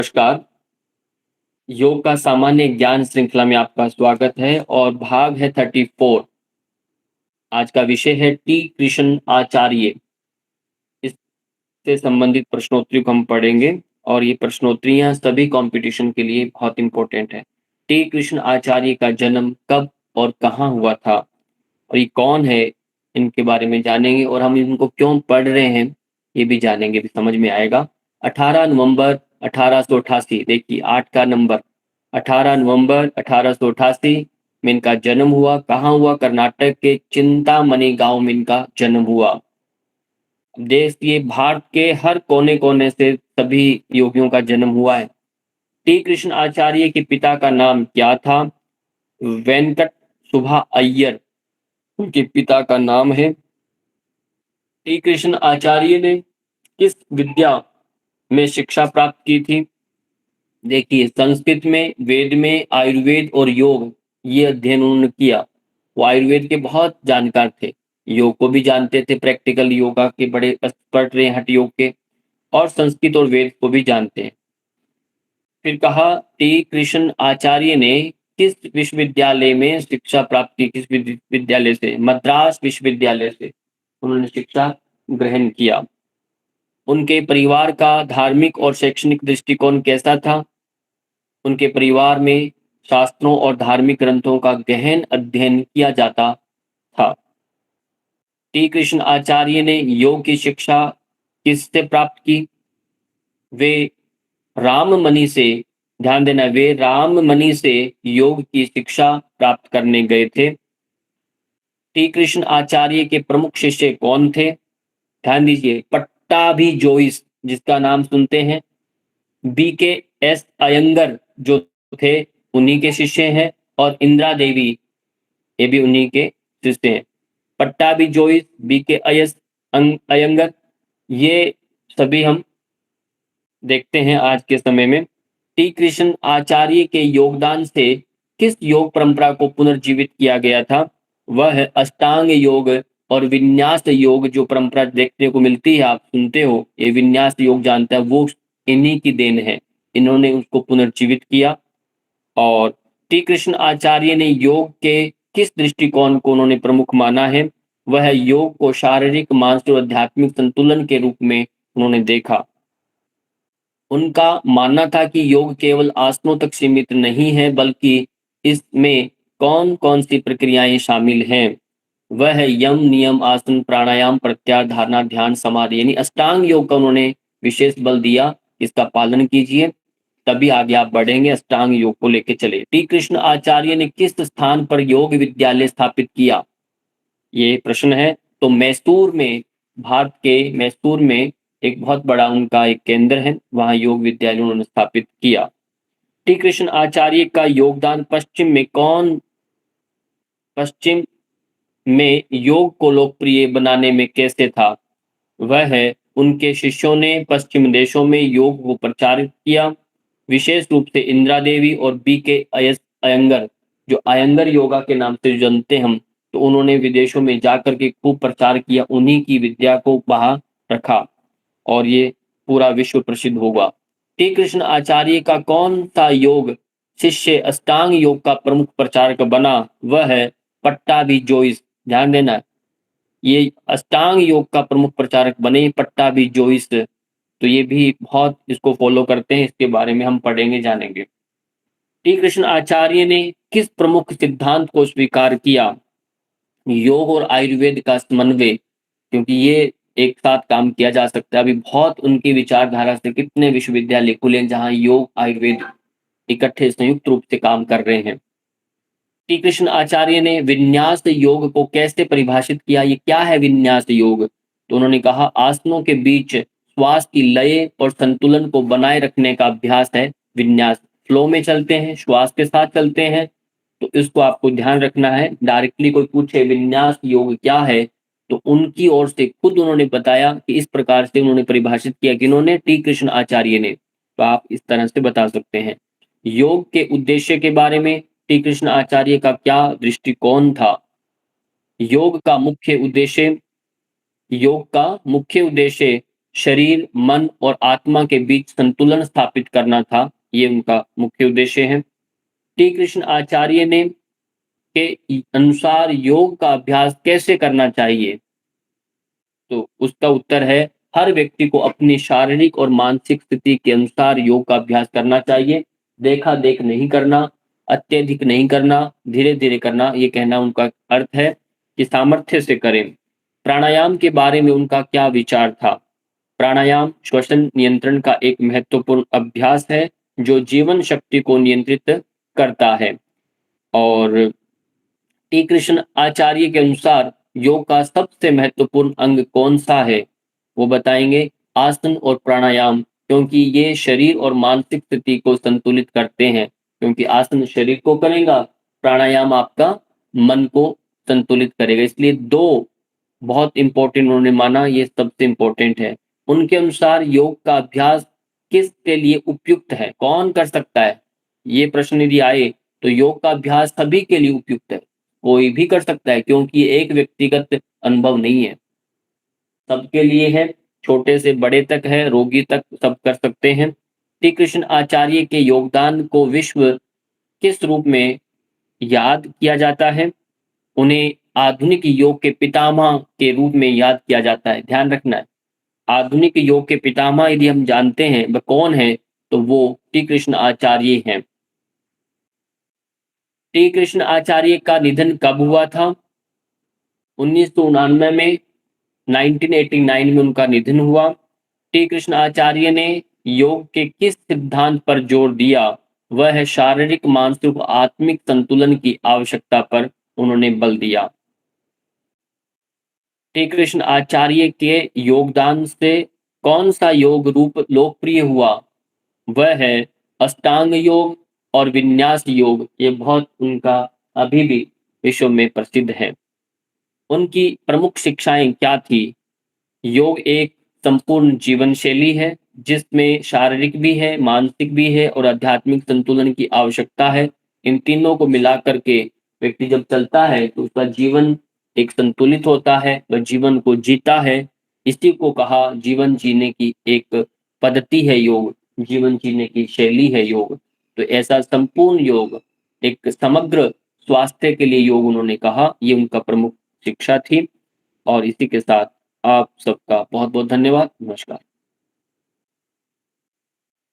नमस्कार। योग का सामान्य ज्ञान श्रृंखला में आपका स्वागत है और भाग है 34। आज का विषय है टी कृष्ण आचार्य। इससे संबंधित प्रश्नोत्तरी को हम पढ़ेंगे और ये प्रश्नोत्तरियां सभी कंपटीशन के लिए बहुत इंपॉर्टेंट है। टी कृष्ण आचार्य का जन्म कब और कहाँ हुआ था और ये कौन है, इनके बारे में जानेंगे और हम इनको क्यों पढ़ रहे हैं ये भी जानेंगे, भी समझ में आएगा। 18 नवंबर 1888, देखिए 8 का नंबर, 18 नवंबर 1888 में इनका जन्म हुआ। कहाँ हुआ? कर्नाटक के चिंतामणि गांव में इनका जन्म हुआ। देश ये भारत के हर कोने कोने से सभी योगियों का जन्म हुआ है। टी कृष्ण आचार्य के पिता का नाम क्या था? वेंकट सुब्बा अय्यर उनके पिता का नाम है। टी कृष्ण आचार्य ने किस विद्या में शिक्षा प्राप्त की थी? देखिए, संस्कृत में, वेद में, आयुर्वेद और योग, ये अध्ययन उन्होंने किया। वो आयुर्वेद के बहुत जानकार थे, योग को भी जानते थे, प्रैक्टिकल योगा के बड़े एक्सपर्ट रहे, हठ योग के, और संस्कृत और वेद को भी जानते हैं। फिर कहा, टी कृष्ण आचार्य ने किस विश्वविद्यालय में शिक्षा प्राप्त की? किस विद्यालय से? मद्रास विश्वविद्यालय से उन्होंने शिक्षा ग्रहण किया। उनके परिवार का धार्मिक और शैक्षणिक दृष्टिकोण कैसा था? उनके परिवार में शास्त्रों और धार्मिक ग्रंथों का गहन अध्ययन किया जाता था। टी कृष्ण आचार्य ने योग की शिक्षा किससे प्राप्त की? वे राममणि से, ध्यान देना, वे राममणि से योग की शिक्षा प्राप्त करने गए थे। टी कृष्ण आचार्य के प्रमुख शिष्य कौन थे? ध्यान दीजिए, पट्टाभी जोइस, जिसका नाम सुनते हैं, बीके एस अयंगर जो थे उन्हीं के शिष्य हैं, और इंदिरा देवी, ये भी उन्हीं के शिष्य हैं। पट्टाभी जोइस, बीके एस अयंगर, ये सभी हम देखते हैं आज के समय में। टी कृष्ण आचार्य के योगदान से किस योग परंपरा को पुनर्जीवित किया गया था? वह है अष्टांग योग और विन्यास योग। जो परंपरा देखने को मिलती है, आप सुनते हो, ये विन्यास योग जानता है, वो इन्हीं की देन है। इन्होंने उसको पुनर्जीवित किया। और टी कृष्ण आचार्य ने योग के किस दृष्टिकोण को उन्होंने प्रमुख माना है? वह योग को शारीरिक, मानसिक और आध्यात्मिक संतुलन के रूप में उन्होंने देखा। उनका मानना था कि योग केवल आसनों तक सीमित नहीं है, बल्कि इसमें कौन कौन सी प्रक्रियाएं शामिल हैं? वह है यम, नियम, आसन, प्राणायाम, प्रत्याहार, धारणा, ध्यान, समाधि, यानी अष्टांग योग का उन्होंने विशेष बल दिया। इसका पालन कीजिए, तभी आगे आप बढ़ेंगे। अष्टांग योग को लेकर चले। टी कृष्ण आचार्य ने किस स्थान पर योग विद्यालय स्थापित किया? ये प्रश्न है। तो मैसूर में, भारत के मैसूर में एक बहुत बड़ा उनका एक केंद्र है, वहां योग विद्यालय उन्होंने स्थापित किया। टी कृष्ण आचार्य का योगदान पश्चिम में योग को लोकप्रिय बनाने में कैसे था? वह है, उनके शिष्यों ने पश्चिम देशों में योग को प्रचारित किया, विशेष रूप से इंदिरा देवी और बीके एस अयंगर, जो अयंगर योगा के नाम से जानते हम, तो उन्होंने विदेशों में जाकर के खूब प्रचार किया, उन्हीं की विद्या को बाहर रखा और ये पूरा विश्व प्रसिद्ध होगा। टी कृष्ण आचार्य का कौन सा योग शिष्य अष्टांग योग का प्रमुख प्रचारक बना? वह है पट्टाभी जोइस। ध्यान देना, ये अष्टांग योग का प्रमुख प्रचारक बने पट्टाभी जोइस। तो ये भी बहुत इसको फॉलो करते हैं, इसके बारे में हम पढ़ेंगे, जानेंगे। टी कृष्ण आचार्य ने किस प्रमुख सिद्धांत को स्वीकार किया? योग और आयुर्वेद का समन्वय, क्योंकि ये एक साथ काम किया जा सकता है। अभी बहुत उनकी विचारधारा से कितने विश्वविद्यालय खुले जहां योग आयुर्वेद इकट्ठे संयुक्त रूप से काम कर रहे हैं। टी कृष्ण आचार्य ने विन्यास योग को कैसे परिभाषित किया? ये क्या है विन्यास योग? तो उन्होंने कहा, आसनों के बीच श्वास की लय और संतुलन को बनाए रखने का अभ्यास है विन्यास। फ्लो में चलते हैं, श्वास के साथ चलते हैं, तो इसको आपको ध्यान रखना है। डायरेक्टली कोई पूछे विन्यास योग क्या है, तो उनकी ओर से खुद उन्होंने बताया कि इस प्रकार से उन्होंने परिभाषित किया कि इन्होंने, टी कृष्ण आचार्य ने। तो आप इस तरह से बता सकते हैं। योग के उद्देश्य के बारे में टी कृष्ण आचार्य का क्या दृष्टिकोण था? योग का मुख्य उद्देश्य शरीर, मन और आत्मा के बीच संतुलन स्थापित करना था, ये उनका मुख्य उद्देश्य है। टी कृष्ण आचार्य ने के अनुसार योग का अभ्यास कैसे करना चाहिए? तो उसका उत्तर है, हर व्यक्ति को अपनी शारीरिक और मानसिक स्थिति के अनुसार योग का अभ्यास करना चाहिए। देखा-देख नहीं करना, अत्यधिक नहीं करना, धीरे-धीरे करना, ये कहना उनका अर्थ है कि सामर्थ्य से करें। प्राणायाम के बारे में उनका क्या विचार था? प्राणायाम श्वसन नियंत्रण का एक महत्वपूर्ण अभ्यास है, जो जीवन शक्ति को नियंत्रित करता है। और टी कृष्ण आचार्य के अनुसार योग का सबसे महत्वपूर्ण अंग कौन-सा है? वो बताएँगे आसन और प्राणायाम, क्योंकि ये शरीर और मानसिक स्थिति को संतुलित करते हैं। क्योंकि आसन शरीर को करेगा, प्राणायाम आपका मन को संतुलित करेगा। इसलिए 2 बहुत इम्पोर्टेंट उन्होंने माना, ये सबसे इम्पोर्टेंट है। उनके अनुसार योग का अभ्यास किसके लिए उपयुक्त है? कौन कर सकता है? ये प्रश्न यदि आए, तो योग का अभ्यास सभी के लिए उपयुक्त है। कोई भी कर सकता है, क्योंकि ये एक व्यक्तिगत अनुभव नहीं है। सबके लिए है, छोटे से बड़े तक है, रोगी तक सब कर सकते हैं। श्री कृष्ण आचार्य के योगदान को विश्व किस रूप में याद किया जाता है? उन्हें आधुनिक योग के पितामह के रूप में याद किया जाता है, ध्यान रखना है। आधुनिक योग के पितामह यदि हम जानते हैं वह कौन है, तो वो श्री कृष्ण आचार्य हैं। श्री कृष्ण आचार्य का निधन कब हुआ था? 1999 में, 1989 में उनका निधन हुआ। श्री कृष्ण आचार्य ने योग के किस सिद्धांत पर जोर दिया? वह है शारीरिक, मानसिक व आत्मिक संतुलन की आवश्यकता पर उन्होंने बल दिया। श्री कृष्ण आचार्य के योगदान से कौन सा योग रूप लोकप्रिय हुआ? वह है अष्टांग योग और विन्यास योग। ये बहुत उनका अभी भी विश्व में प्रसिद्ध है। उनकी प्रमुख शिक्षाएं क्या थी? योग एक संपूर्ण जीवन शैली है, जिसमें शारीरिक भी है, मानसिक भी है और आध्यात्मिक संतुलन की आवश्यकता है। इन तीनों को मिलाकर के व्यक्ति जब चलता है, तो उसका जीवन एक संतुलित होता है, वह जीवन को जीता है। इसी को कहा जीवन जीने की एक पद्धति है योग, जीवन जीने की शैली है योग। तो ऐसा संपूर्ण योग, एक समग्र स्वास्थ्य के लिए योग उन्होंने कहा, ये उनका प्रमुख शिक्षा थी। और इसी के साथ आप सबका बहुत-बहुत धन्यवाद। नमस्कार।